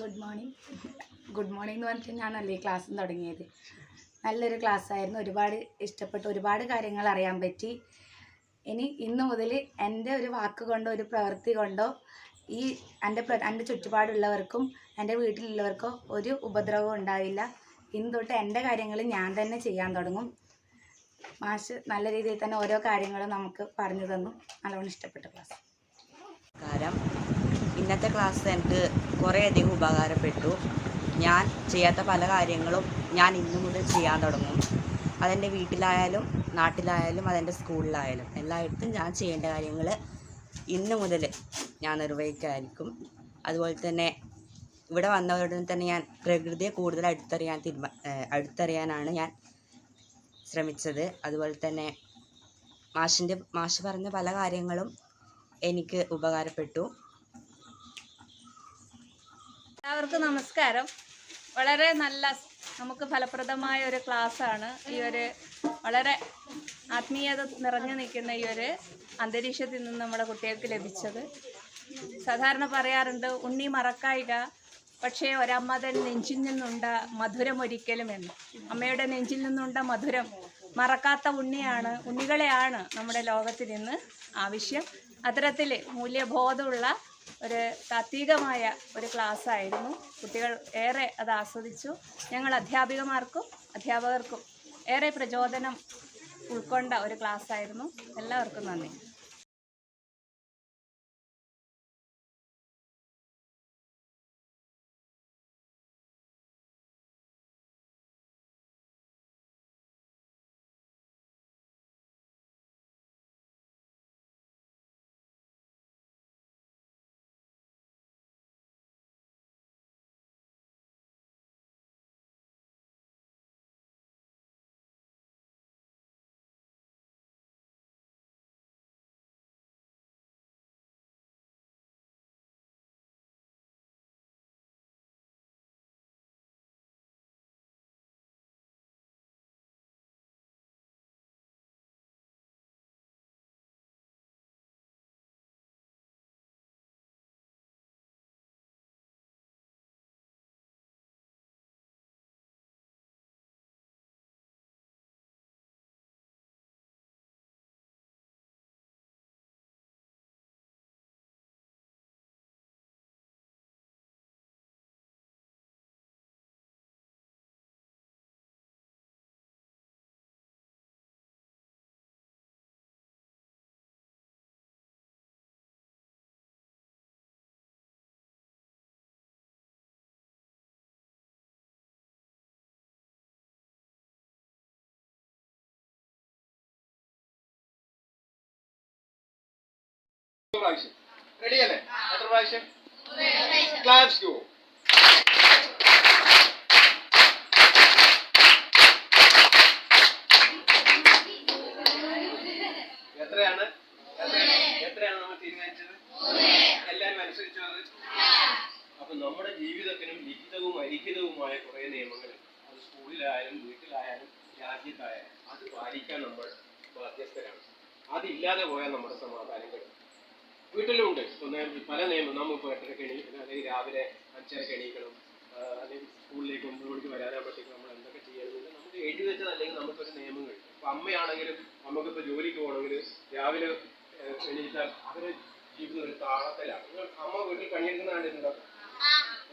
Good morning. Good morning എന്ന് പറഞ്ഞിട്ട് ഞാനല്ലേ ക്ലാസ്സും തുടങ്ങിയത്. നല്ലൊരു ക്ലാസ്സായിരുന്നു. ഒരുപാട് ഇഷ്ടപ്പെട്ടു. ഒരുപാട് കാര്യങ്ങൾ അറിയാൻ പറ്റി. ഇനി ഇന്ന് മുതൽ എൻ്റെ ഒരു വാക്ക് കൊണ്ടോ ഒരു പ്രവൃത്തി കൊണ്ടോ ഈ എൻ്റെ ചുറ്റുപാടുള്ളവർക്കും എൻ്റെ വീട്ടിലുള്ളവർക്കോ ഒരു ഉപദ്രവവും ഉണ്ടാവില്ല. ഇന്ന് തൊട്ട് എൻ്റെ കാര്യങ്ങൾ ഞാൻ തന്നെ ചെയ്യാൻ തുടങ്ങും. മാഷ് നല്ല രീതിയിൽ തന്നെ ഓരോ കാര്യങ്ങളും നമുക്ക് പറഞ്ഞു തന്നു. നല്ലോണം ഇഷ്ടപ്പെട്ട ക്ലാസ്. ഇന്നത്തെ ക്ലാസ് എനിക്ക് കുറേയധികം ഉപകാരപ്പെട്ടു. ഞാൻ ചെയ്യാത്ത പല കാര്യങ്ങളും ഞാൻ ഇന്നു മുതൽ ചെയ്യാൻ തുടങ്ങും. അതെൻ്റെ വീട്ടിലായാലും നാട്ടിലായാലും അതെൻ്റെ സ്കൂളിലായാലും എല്ലായിടത്തും ഞാൻ ചെയ്യേണ്ട കാര്യങ്ങൾ ഇന്നു മുതൽ ഞാൻ നിർവഹിക്കായിരിക്കും. അതുപോലെ തന്നെ ഇവിടെ വന്നവരുടൻ തന്നെ ഞാൻ പ്രകൃതിയെ കൂടുതൽ അടുത്തറിയാനാണ് ഞാൻ ശ്രമിച്ചത്. അതുപോലെ തന്നെ മാഷ് പറഞ്ഞ പല കാര്യങ്ങളും എനിക്ക് ഉപകാരപ്പെട്ടു. എല്ലാവർക്കും നമസ്കാരം. വളരെ നല്ല നമുക്ക് ഫലപ്രദമായ ഒരു ക്ലാസ്സാണ്. ഈ ഒരു വളരെ ആത്മീയത നിറഞ്ഞു നിൽക്കുന്ന ഈ ഒരു അന്തരീക്ഷത്തിൽ നിന്ന് നമ്മുടെ കുട്ടികൾക്ക് ലഭിച്ചത്. സാധാരണ പറയാറുണ്ട്, ഉണ്ണി മറക്കായിക, പക്ഷേ ഒരമ്മ തൻ നെഞ്ചിൽ നിന്നുണ്ട മധുരം ഒരിക്കലും എന്ന്. അമ്മയുടെ നെഞ്ചിൽ നിന്നുണ്ട മധുരം മറക്കാത്ത ഉണ്ണികളെയാണ് നമ്മുടെ ലോകത്തിൽ നിന്ന് ആവശ്യം. അത്തരത്തിൽ മൂല്യബോധമുള്ള ഒരു താത്വികമായ ഒരു ക്ലാസ്സായിരുന്നു. കുട്ടികൾ ഏറെ അത് ആസ്വദിച്ചു. ഞങ്ങൾ അധ്യാപകർക്കും ഏറെ പ്രചോദനം ഉൾക്കൊണ്ട ഒരു ക്ലാസ്സായിരുന്നു. എല്ലാവർക്കും നന്ദി. റെഡിയല്ലേ? എത്ര പ്രാവശ്യം? Claps go. എത്രയാണ് നമ്മൾ തീരുമാനിച്ചത്? എല്ലാവരും അനുസരിച്ചോ? അപ്പൊ നമ്മുടെ ജീവിതത്തിനും ലിഖിതവും അലിഖിതവുമായ കുറെ നിയമങ്ങൾ, അത് സ്കൂളിലായാലും വീട്ടിലായാലും രാജ്യത്തായാലും, അത് പാലിക്കാൻ നമ്മൾ ബാധ്യസ്ഥരാണ്. അതില്ലാതെ പോയാൽ നമ്മുടെ സമാധാനം കിട്ടും. വീട്ടിലുണ്ട് പല നിയമം. നമ്മളിപ്പോൾ 8:30 എണീക്കണം, അല്ലെങ്കിൽ രാവിലെ 5:30 എണീക്കണം, അല്ലെങ്കിൽ സ്കൂളിലേക്ക് 9 മണിക്ക് വരാനാകുമ്പോഴത്തേക്ക് നമ്മൾ എന്തൊക്കെ ചെയ്യണമെന്നില്ല നമുക്ക് എഴുതി വെച്ചത്. അല്ലെങ്കിൽ നമുക്കൊരു നിയമങ്ങൾ. ഇപ്പം അമ്മയാണെങ്കിലും നമുക്കിപ്പോൾ ജോലിക്ക് പോകണമെങ്കിൽ രാവിലെ എണീറ്റാൽ അവര് ജീവിതം ഒരു താളത്തിലാണ്. അമ്മ വീട്ടിൽ പണിയെടുക്കുന്ന കണ്ടിട്ടുണ്ടോ?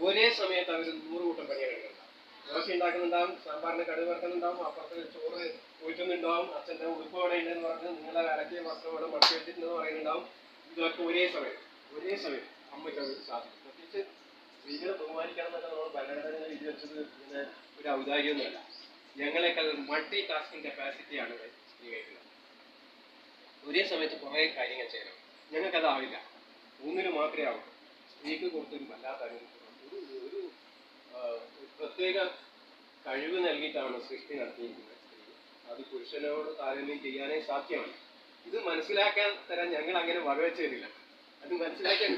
ഒരേ സമയത്ത് അവർ 100 കൂട്ടം പണിയെടുക്കുന്നുണ്ടാവും. ദോശ ഉണ്ടാക്കുന്നുണ്ടാവും, സാമ്പാറിന് കടുക് വറുക്കുന്നുണ്ടാവും, അപ്പുറത്ത് ചോറ് ഒഴിക്കുന്നുണ്ടാവും, അച്ഛൻ്റെ ഉടുപ്പ് അവിടെ ഉണ്ടെന്ന് പറഞ്ഞ് നിങ്ങളെ വിലക്കിയ വസ്ത്രം ഇവിടെ മടക്കി വെച്ചിട്ടുണ്ടെന്ന് പറയുന്നുണ്ടാവും. ഇതൊക്കെ ഒരേ സമയം അമ്മയ്ക്ക് അത് സാധിക്കും. പ്രത്യേകിച്ച് സ്ത്രീകളെ ബഹുമാനിക്കണം എന്നൊക്കെ നമ്മൾ ഭരണഘടന എഴുതി വെച്ചത് ഇങ്ങനെ ഒരു ഔദാര്യമൊന്നുമല്ല. ഞങ്ങളെക്കാൾ മൾട്ടി ടാസ്കിങ് കപ്പാസിറ്റിയാണ് സ്ത്രീകൾക്കുള്ളത്. ഒരേ സമയത്ത് കുറേ കാര്യങ്ങൾ ചെയ്യണം. ഞങ്ങൾക്കതാവില്ല. ഒന്നിന് മാത്രമേ ആവൂ. സ്ത്രീക്ക് കൊടുത്തൊരു വല്ലാത്ത ഒരു പ്രത്യേക കഴിവ് നൽകിയിട്ടാണ് സൃഷ്ടി നടത്തിയിരിക്കുന്നത്. അത് പുരുഷനോട് താരതമ്യം ചെയ്യാനേ സാധ്യമല്ല. ഇത് മനസ്സിലാക്കാൻ തരാൻ ഞങ്ങൾ അങ്ങനെ വകവെച്ച് തരില്ല. അത് മനസ്സിലാക്കാൻ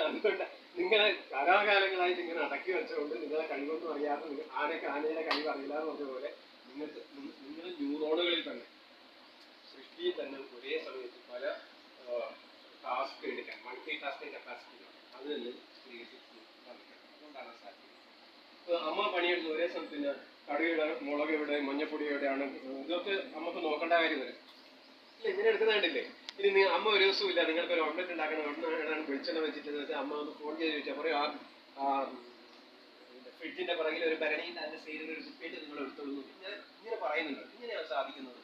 അതുകൊണ്ട് നിങ്ങളെ കാലാകാലങ്ങളായിട്ട് ഇങ്ങനെ അടക്കി വെച്ചുകൊണ്ട് നിങ്ങളെ കഴിവൊന്നും അറിയാതെ ആനയുടെ കഴിവ് അറിയില്ല എന്ന് പറഞ്ഞ പോലെ നിങ്ങളുടെ ന്യൂറോണുകളിൽ തന്നെ സൃഷ്ടിയിൽ തന്നെ ഒരേ സമയത്ത് പല ടാസ്ക് എടുക്കാൻ മൾട്ടി ടാസ്കിങ് കപ്പാസിറ്റി അത് തന്നെ സ്ത്രീക്ക് അമ്മ പണിയെടുത്ത് ഒരേ സമയത്തിന് കടുകയുടെ മുളക് എവിടെ മഞ്ഞപ്പൊടി എവിടെയാണ് ഇതൊക്കെ നമുക്ക് നോക്കേണ്ട കാര്യം വരും. ഇല്ല ഇങ്ങനെ എടുക്കുന്ന കണ്ടില്ലേ? ഇനി നിങ്ങൾ അമ്മ ഒരു ദിവസവും ഇല്ല നിങ്ങൾക്ക് ഒരു ഓംലെറ്റ് ഉണ്ടാക്കണം എവിടെയാണ് വെളിച്ചെണ്ണ വെച്ചിട്ടെന്ന് വെച്ചാൽ അമ്മ ഒന്ന് ഫോൺ ചെയ്ത് ചോദിച്ചാൽ പറയും ആ ഫ്രിഡ്ജിന്റെ പുറകിൽ ഒരു ഭരണിയിൽ അതിന്റെ സൈഡിൽ ഒരു കുപ്പിയിട്ട് നിങ്ങൾ എടുത്തോളൂ. ഇങ്ങനെ പറയുന്നുണ്ട്. ഇങ്ങനെയാണ് സാധിക്കുന്നത്.